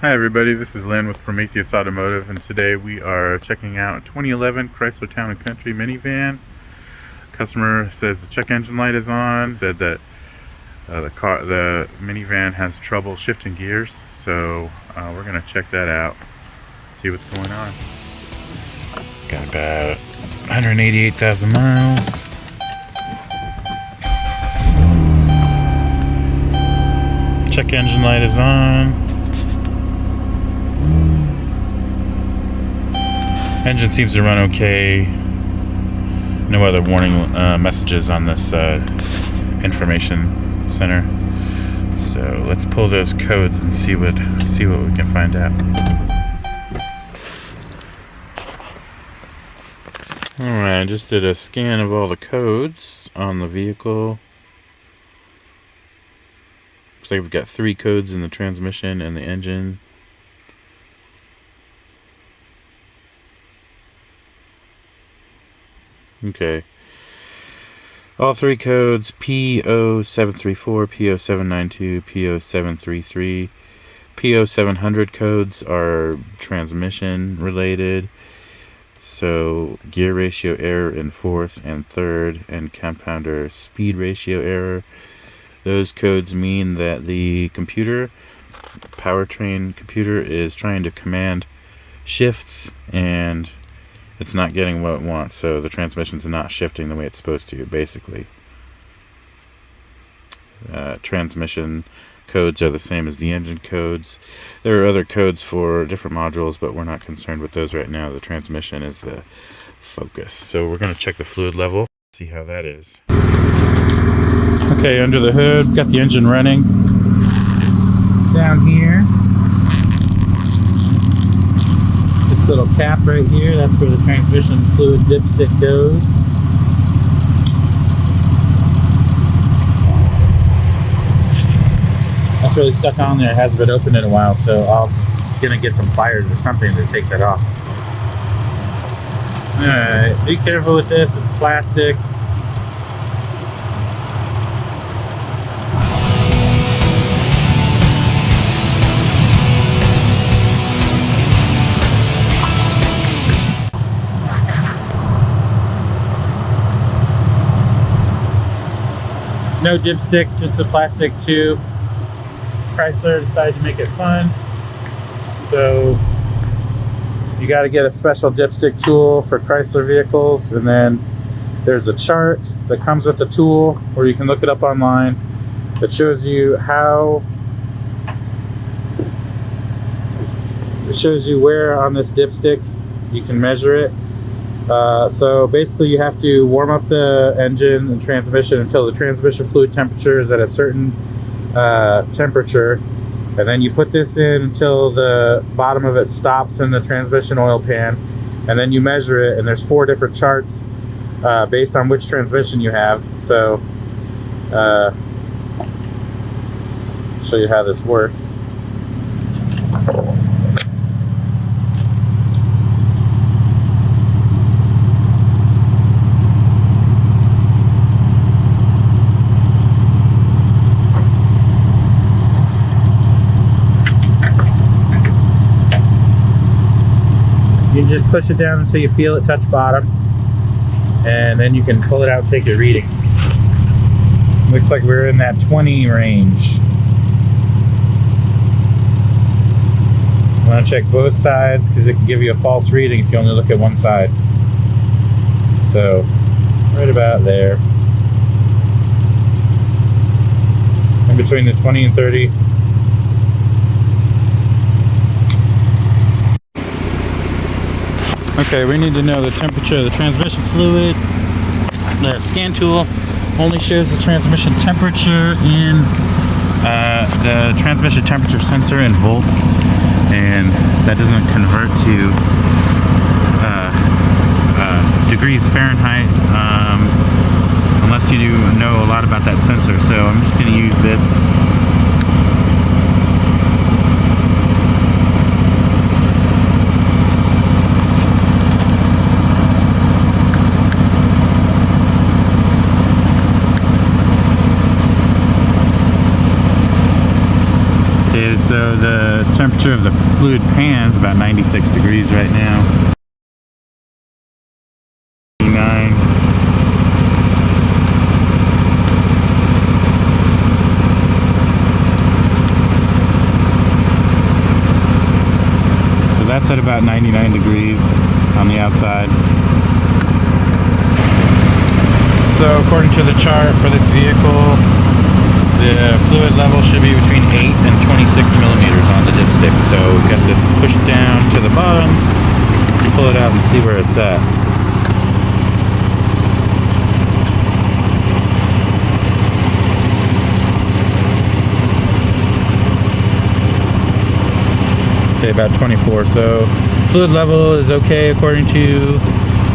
Hi everybody, this is Lynn with Prometheus Automotive, and today we are checking out a 2011 Chrysler Town & Country minivan. Customer says the check engine light is on, said that the minivan has trouble shifting gears, so we're going to check that out, see what's going on. Got about 188,000 miles. Check engine light is on. Engine seems to run okay. No other warning messages on this information center. So let's pull those codes and see what we can find out. Alright, I just did a scan of all the codes on the vehicle. Looks like we've got 3 codes in the transmission and the engine. Okay. All 3 codes, P0734, P0792, P0733. P0700 codes are transmission related. So gear ratio error in 4th and 3rd, and compounder speed ratio error. Those codes mean that the computer, powertrain computer, is trying to command shifts and it's not getting what it wants, so the transmission's not shifting the way it's supposed to, basically. Transmission codes are the same as the engine codes. There are other codes for different modules, but we're not concerned with those right now. The transmission is the focus. So we're going to check the fluid level, see how that is. Okay, under the hood, got the engine running. Down here, little cap right here, that's where the transmission fluid dipstick goes. That's really stuck on there, it hasn't been opened in a while, so I'm gonna get some pliers or something to take that off. Alright, be careful with this, it's plastic. No dipstick, just a plastic tube. Chrysler decided to make it fun. So you got to get a special dipstick tool for Chrysler vehicles, and then there's a chart that comes with the tool, or you can look it up online. It shows you where on this dipstick you can measure it. So basically you have to warm up the engine and transmission until the transmission fluid temperature is at a certain temperature, and then you put this in until the bottom of it stops in the transmission oil pan, and then you measure it, and there's 4 different charts based on which transmission you have. So show you how this works. You just push it down until you feel it touch bottom, and then you can pull it out and take your reading. Looks like we're in that 20 range. You want to check both sides because it can give you a false reading if you only look at one side. So, right about there. In between the 20 and 30. Okay, we need to know the temperature of the transmission fluid. The scan tool only shows the transmission temperature in the transmission temperature sensor in volts, and that doesn't convert to degrees Fahrenheit unless you know a lot about that sensor. So I'm just going to use this. So the temperature of the fluid pan is about 96 degrees right now. 9. So that's at about 99 degrees on the outside. So according to the chart for this vehicle, the fluid level should be between 8 and 26 millimeters on the dipstick. So we've got this pushed down to the bottom. Pull it out and see where it's at. Okay, about 24. So fluid level is okay according to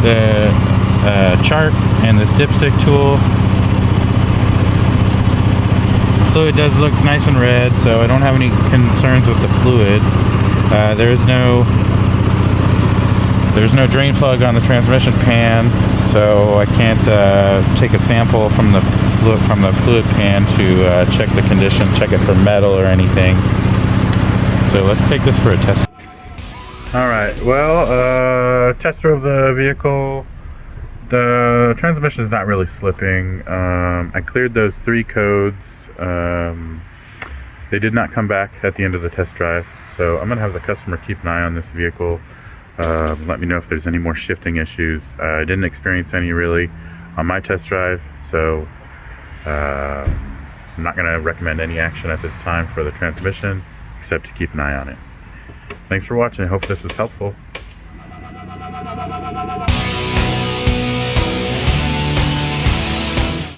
the chart and this dipstick tool. Fluid does look nice and red, so I don't have any concerns with the fluid. There's no drain plug on the transmission pan, so I can't take a sample from the fluid pan to check the condition, check it for metal or anything. So let's take this for a test. All right. Well, test drove the vehicle. The transmission is not really slipping. I cleared those 3 codes. They did not come back at the end of the test drive, so I'm gonna have the customer keep an eye on this vehicle. Let me know if there's any more shifting issues. I didn't experience any really on my test drive, so I'm not gonna recommend any action at this time for the transmission, except to keep an eye on it. Thanks for watching. I hope this was helpful.